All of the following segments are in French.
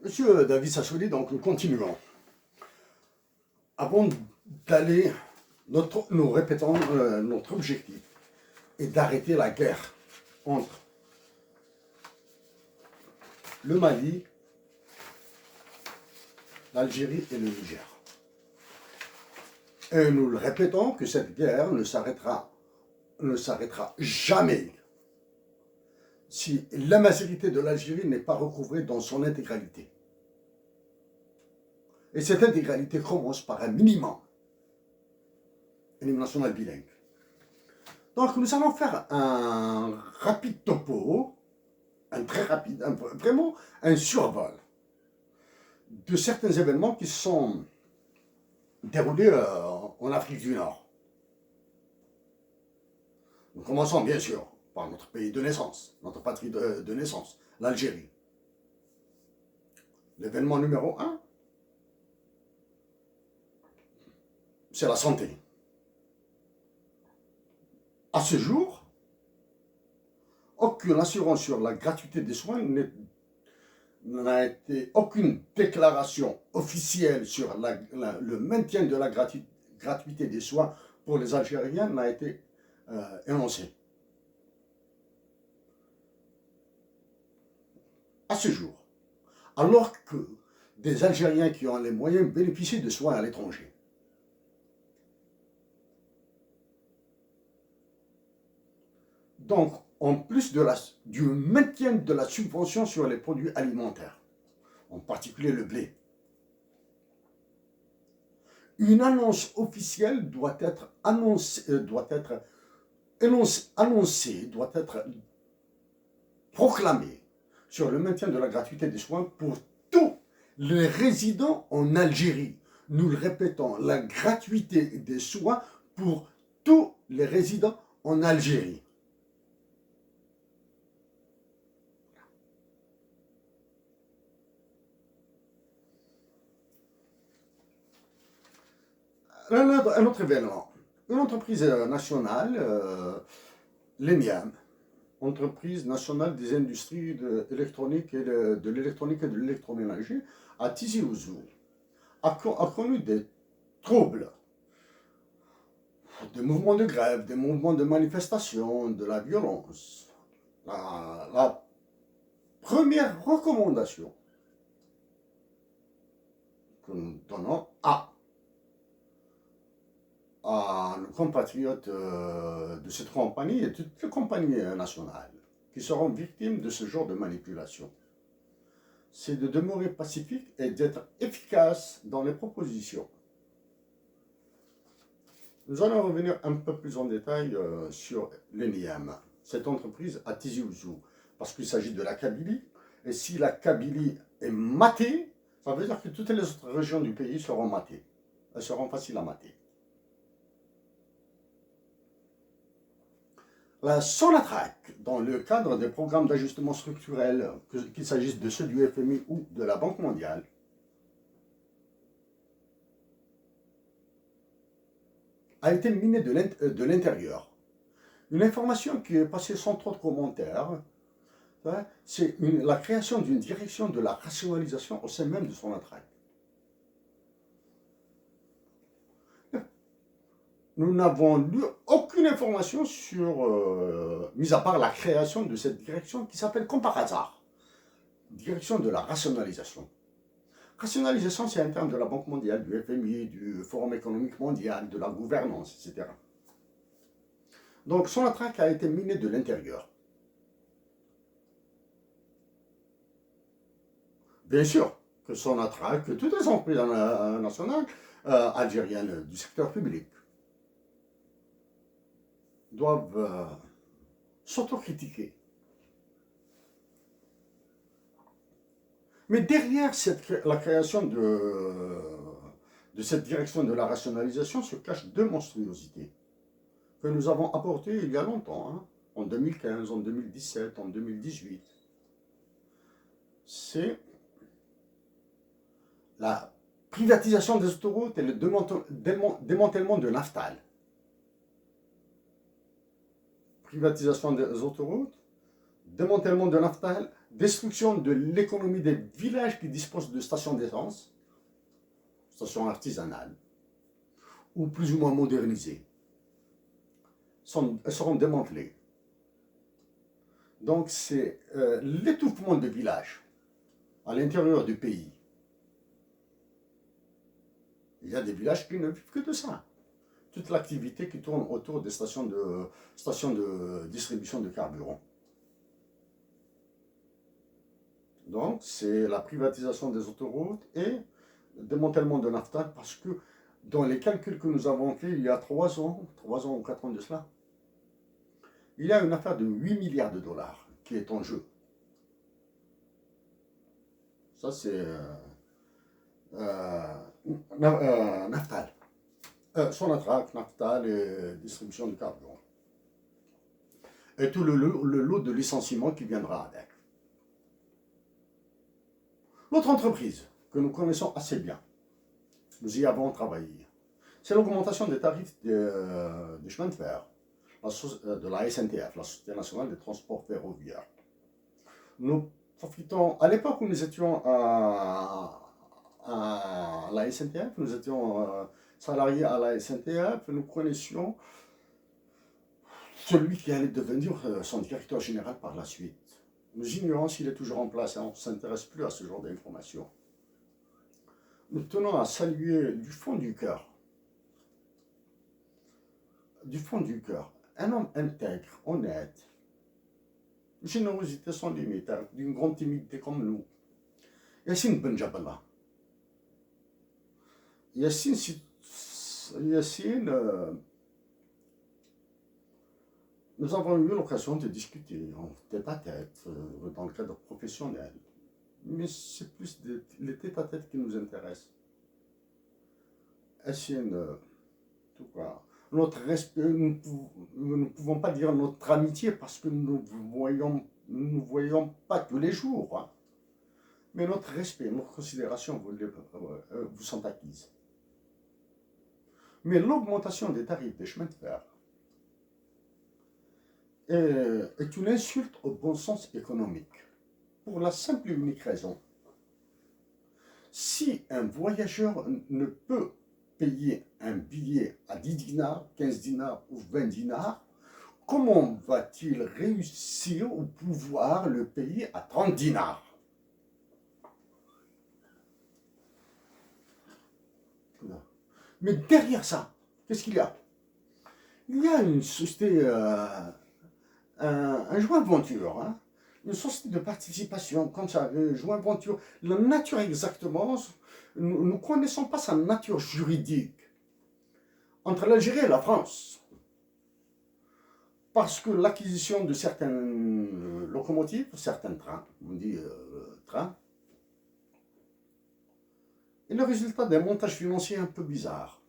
Monsieur David Sassoli, donc nous continuons. Avant d'aller, nous répétons notre objectif est d'arrêter la guerre entre le Mali, l'Algérie et le Niger. Et nous le répétons que cette guerre ne s'arrêtera jamais si la majorité de l'Algérie n'est pas recouvrée dans son intégralité. Et cette intégralité commence par un minimum, un hymne national bilingue. Donc nous allons faire un rapide topo, un très rapide, vraiment un survol de certains événements qui sont déroulés en Afrique du Nord. Nous commençons bien sûr par notre pays de naissance, notre patrie de naissance, l'Algérie. L'événement numéro 1, c'est la santé. À ce jour, aucune assurance sur la gratuité des soins n'a été, aucune déclaration officielle sur le maintien de la gratuité des soins pour les Algériens n'a été énoncée. À ce jour, alors que des Algériens qui ont les moyens bénéficient de soins à l'étranger. Donc, en plus du maintien de la subvention sur les produits alimentaires, en particulier le blé, une annonce officielle doit être proclamée sur le maintien de la gratuité des soins pour tous les résidents en Algérie. Nous le répétons, la gratuité des soins pour tous les résidents en Algérie. Un autre événement. Une entreprise nationale, l'ENIAM, entreprise nationale des industries de l'électronique et de l'électroménager, à Tizi Ouzou, a connu des troubles, des mouvements de grève, des mouvements de manifestation, de la violence. La première recommandation que nous donnons à nos compatriotes de cette compagnie et de toutes les compagnies nationales qui seront victimes de ce genre de manipulation, c'est de demeurer pacifique et d'être efficace dans les propositions. Nous allons revenir un peu plus en détail sur l'ENIAM, cette entreprise à Tizi Ouzou, parce qu'il s'agit de la Kabylie, et si la Kabylie est matée, ça veut dire que toutes les autres régions du pays seront matées. Elles seront faciles à mater. La Sonatrach, dans le cadre des programmes d'ajustement structurel, qu'il s'agisse de ceux du FMI ou de la Banque mondiale, a été minée de l'intérieur. Une information qui est passée sans trop de commentaires, c'est la création d'une direction de la rationalisation au sein même de Sonatrach. Nous n'avons lu aucune information sur, mis à part la création de cette direction qui s'appelle comme par hasard, direction de la rationalisation. Rationalisation, c'est un terme de la Banque mondiale, du FMI, du Forum économique mondial, de la gouvernance, etc. Donc Sonatrach a été minée de l'intérieur. Bien sûr que Sonatrach, que toutes les entreprises nationales algériennes du secteur public doivent s'autocritiquer. Mais derrière la création de cette direction de la rationalisation se cachent deux monstruosités que nous avons apportées il y a longtemps, en 2015, en 2017, en 2018. C'est la privatisation des autoroutes et le démantèlement de Naftal. Privatisation des autoroutes, démantèlement de Naftal, destruction de l'économie des villages qui disposent de stations d'essence, stations artisanales, ou plus ou moins modernisées. Elles seront démantelées. Donc c'est l'étouffement de villages à l'intérieur du pays. Il y a des villages qui ne vivent que de ça. Toute l'activité qui tourne autour des stations de distribution de carburant. Donc, c'est la privatisation des autoroutes et le démantèlement de Naftal parce que dans les calculs que nous avons faits il y a 3 ans ou 4 ans de cela, il y a une affaire de 8 milliards de dollars qui est en jeu. Ça, c'est Naftal. Sonatrach, Naftal et distribution de carburant. Et tout le lot de licenciements qui viendra avec. L'autre entreprise que nous connaissons assez bien, nous y avons travaillé, c'est l'augmentation des tarifs des chemins de fer, de la SNTF, la Société nationale des transports ferroviaires. Nous profitons, à l'époque où nous étions à la SNTF, nous étions salariés à la SNTF, nous connaissions celui qui allait devenir son directeur général par la suite. Nous ignorons s'il est toujours en place, on ne s'intéresse plus à ce genre d'informations. Nous tenons à saluer du fond du cœur, un homme intègre, honnête, générosité sans limite, d'une grande timidité comme nous. Yassine Benjabala. Yassine, nous avons eu l'occasion de discuter en tête-à-tête, dans le cadre professionnel. Mais c'est plus les tête-à-tête qui nous intéressent. Yassine, tout cas, notre respect, nous ne pouvons pas dire notre amitié parce que nous ne voyons pas tous les jours. Hein. Mais notre respect, notre considération vous sont acquises. Mais l'augmentation des tarifs des chemins de fer est une insulte au bon sens économique. Pour la simple et unique raison, si un voyageur ne peut payer un billet à 10 dinars, 15 dinars ou 20 dinars, comment va-t-il réussir ou pouvoir le payer à 30 dinars? Mais derrière ça, qu'est-ce qu'il y a? Il y a une société, un joint venture, hein, une société de participation, comme ça, un joint venture. La nature exactement, nous ne connaissons pas sa nature juridique entre l'Algérie et la France. Parce que l'acquisition de certaines locomotives, certains trains, on dit trains, est le résultat d'un montage financier un peu bizarre.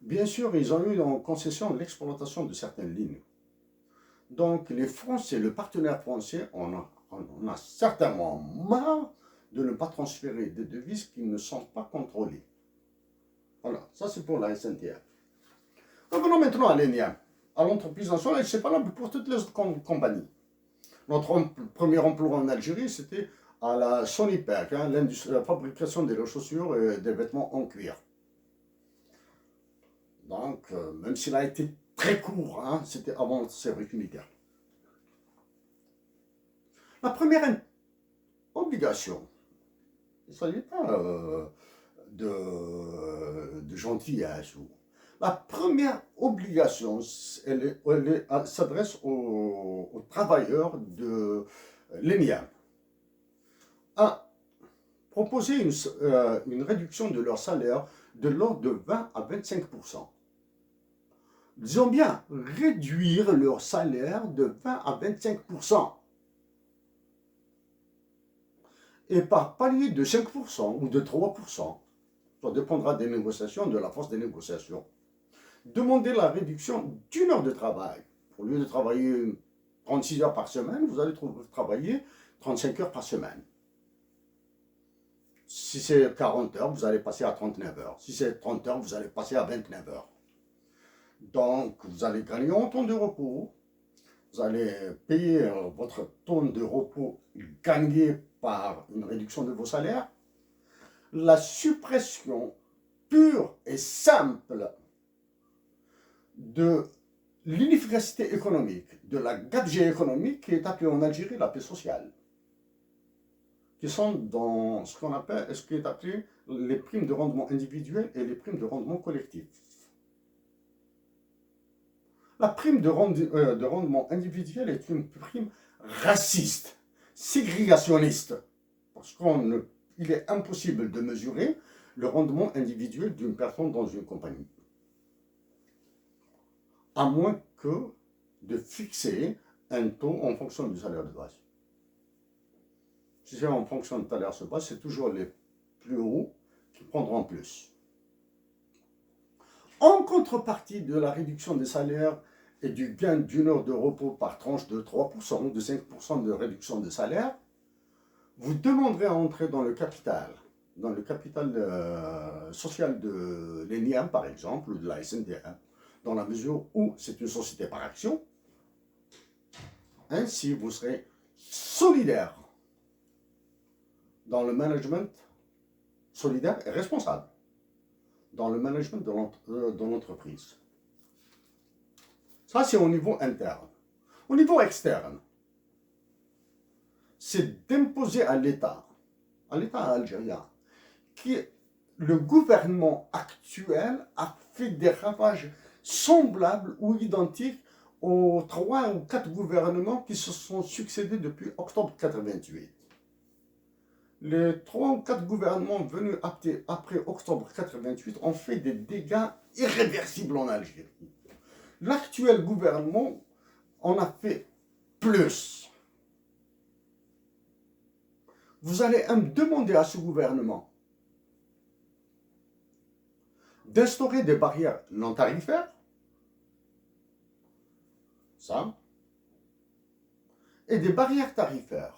Bien sûr, ils ont eu en concession l'exploitation de certaines lignes. Donc, les Français, le partenaire français, on a certainement marre de ne pas transférer des devises qui ne sont pas contrôlées. Voilà, ça c'est pour la SNTF. Revenons maintenant à l'ENIAM, à l'entreprise nationale, c'est valable pour toutes les autres compagnies. Notre premier emploi en Algérie, c'était à la Sonipec, hein, la fabrication des chaussures et des vêtements en cuir. Donc, même s'il a été très court, hein, c'était avant le service militaire. La première obligation, il ne s'agit pas de gentillesse. La première obligation, elle s'adresse aux travailleurs de l'ENIAM. Proposer une réduction de leur salaire de l'ordre de 20 à 25%. Disons bien, réduire leur salaire de 20 à 25%. Et par palier de 5% ou de 3%, ça dépendra des négociations, de la force des négociations. Demandez la réduction d'une heure de travail. Au lieu de travailler 36 heures par semaine, vous allez travailler 35 heures par semaine. Si c'est 40 heures, vous allez passer à 39 heures. Si c'est 30 heures, vous allez passer à 29 heures. Donc, vous allez gagner en temps de repos. Vous allez payer votre tonne de repos gagné par une réduction de vos salaires. La suppression pure et simple de l'inefficacité économique, de la gabegie économique qui est appelée en Algérie la paix sociale, qui sont dans ce qu'on appelle, ce qui est appelé les primes de rendement individuel et les primes de rendement collectif. La prime de rendement individuel est une prime raciste, ségrégationniste, parce qu'il est impossible de mesurer le rendement individuel d'une personne dans une compagnie, à moins que de fixer un taux en fonction du salaire de base. Si c'est en fonction du salaire de base, c'est toujours les plus hauts qui prendront plus. En contrepartie de la réduction des salaires et du gain d'une heure de repos par tranche de 3% ou de 5% de réduction de salaire, vous demanderez à entrer dans le capital social de l'ENIAM par exemple, ou de la SNDM, dans la mesure où c'est une société par action. Ainsi, vous serez solidaire dans le management, solidaire et responsable dans le management de l'entreprise. Ça, c'est au niveau interne. Au niveau externe, c'est d'imposer à l'État algérien, le gouvernement actuel a fait des ravages semblables ou identiques aux 3 ou 4 gouvernements qui se sont succédés depuis octobre 88. Les 3 ou 4 gouvernements venus après octobre 88 ont fait des dégâts irréversibles en Algérie. L'actuel gouvernement en a fait plus. Vous allez demander à ce gouvernement d'instaurer des barrières non tarifaires, ça, et des barrières tarifaires.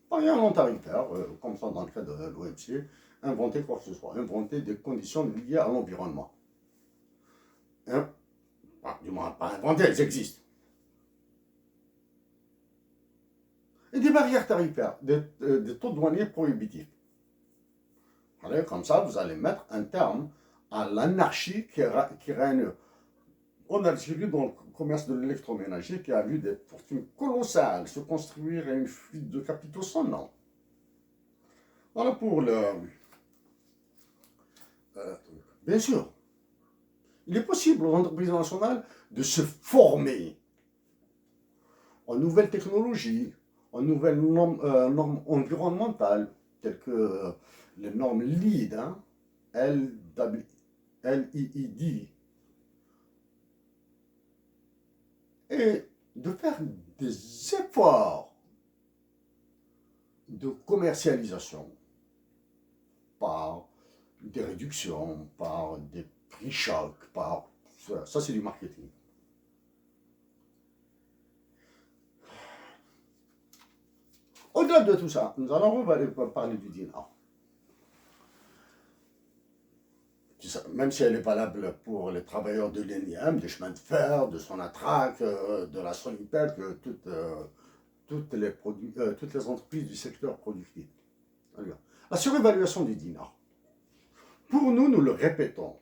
Barrières non tarifaires, comme ça dans le cas de l'OMC, inventer quoi que ce soit, inventer des conditions liées à l'environnement. Du moins, pas inventer, elles existent. Et des barrières tarifaires, des taux douaniers prohibitifs. Allez, comme ça, vous allez mettre un terme à l'anarchie qui règne en Algérie dans le commerce de l'électroménager, qui a vu des fortunes colossales se construire et une fuite de capitaux sans nom. Voilà pour le... bien sûr, il est possible aux entreprises nationales de se former en nouvelles technologies, en nouvelles normes environnementales, telles que les normes LEED, LEED, et de faire des efforts de commercialisation par des réductions, par des prix chocs, par... Ça c'est du marketing. Au-delà de tout ça, nous allons parler du dinar. Même si elle est valable pour les travailleurs de l'ENIAM, des chemins de fer, de Sonatrach, de la Sonipec, toutes les entreprises du secteur productif. La surévaluation du dinar. Pour nous, nous le répétons,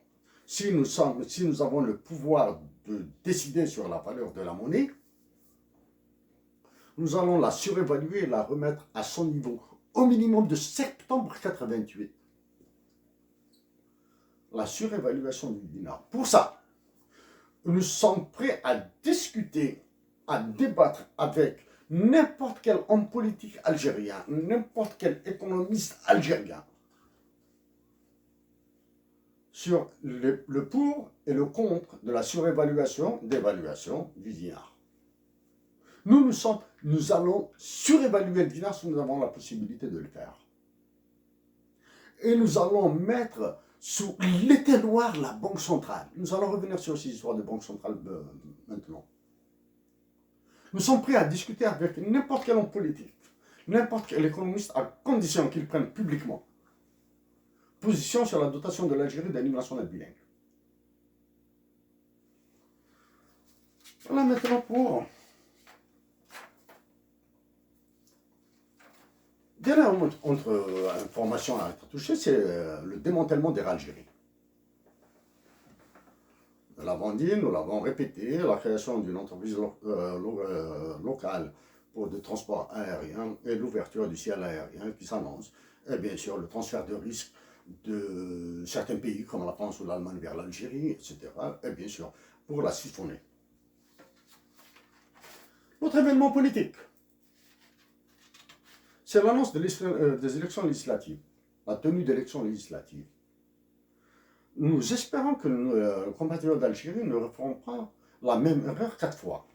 si nous avons le pouvoir de décider sur la valeur de la monnaie, nous allons la surévaluer et la remettre à son niveau, au minimum de septembre 88. La surévaluation du dinar. Pour ça, nous sommes prêts à discuter, à débattre avec n'importe quel homme politique algérien, n'importe quel économiste algérien, sur le pour et le contre de la surévaluation, d'évaluation du dinar. Nous allons surévaluer le dinar si nous avons la possibilité de le faire. Et nous allons mettre sous l'éteignoir la Banque centrale. Nous allons revenir sur ces histoires de Banque centrale maintenant. Nous sommes prêts à discuter avec n'importe quel homme politique, n'importe quel économiste, à condition qu'il prenne publiquement position sur la dotation de l'Algérie d'un hymne national bilingue. Voilà maintenant pour... Dernière information à être touchée, c'est le démantèlement des Algérie. Nous l'avons dit, nous l'avons répété, la création d'une entreprise locale pour le transport aérien et l'ouverture du ciel aérien qui s'annonce. Et bien sûr, le transfert de risques de certains pays comme la France ou l'Allemagne vers l'Algérie, etc. Et bien sûr, pour la siphonner. Autre événement politique, c'est l'annonce des élections législatives, la tenue d'élections législatives. Nous espérons que nos compatriotes d'Algérie ne referont pas la même erreur 4 fois.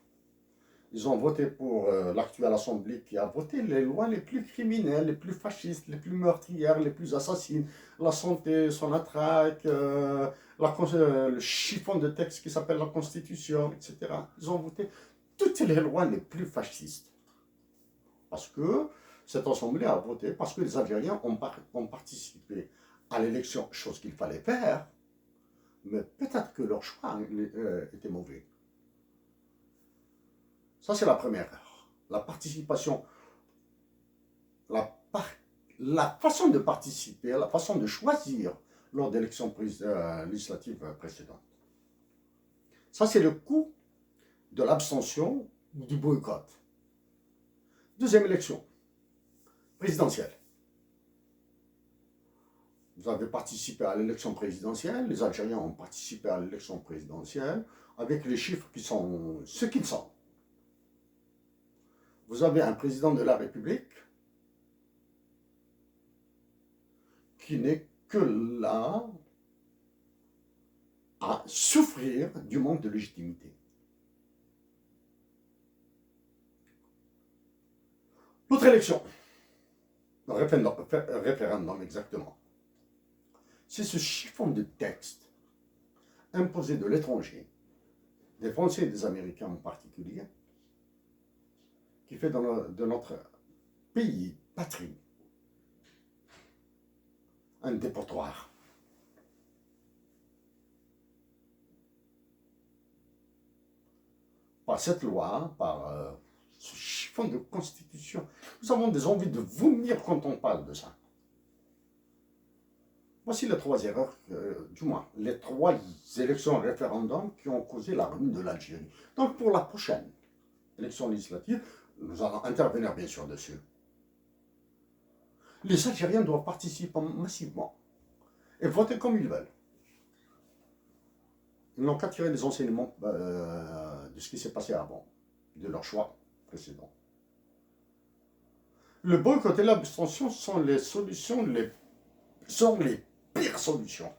Ils ont voté pour l'actuelle Assemblée qui a voté les lois les plus criminelles, les plus fascistes, les plus meurtrières, les plus assassines. La santé, son attraque, le chiffon de texte qui s'appelle la Constitution, etc. Ils ont voté toutes les lois les plus fascistes. Parce que cette Assemblée a voté, parce que les Algériens ont participé à l'élection, chose qu'il fallait faire, mais peut-être que leur choix était mauvais. Ça, c'est la première erreur. La participation, la façon de participer, la façon de choisir lors d'élections législatives précédentes. Ça, c'est le coût de l'abstention ou du boycott. Deuxième élection, présidentielle. Vous avez participé à l'élection présidentielle, les Algériens ont participé à l'élection présidentielle avec les chiffres qui sont ce qu'ils sont. Vous avez un président de la République qui n'est que là à souffrir du manque de légitimité. L'autre élection, référendum exactement, c'est ce chiffon de texte imposé de l'étranger, des Français et des Américains en particulier, qui fait de notre pays, patrie, un dépotoir. Par cette loi, par ce chiffon de constitution, nous avons des envies de vomir quand on parle de ça. Voici les 3 erreurs, du moins, les 3 élections référendums qui ont causé la ruine de l'Algérie. Donc pour la prochaine élection législative, nous allons intervenir bien sûr dessus. Les Algériens doivent participer massivement et voter comme ils veulent. Ils n'ont qu'à tirer les enseignements de ce qui s'est passé avant, de leur choix précédent. Le boycott et l'abstention sont les pires solutions.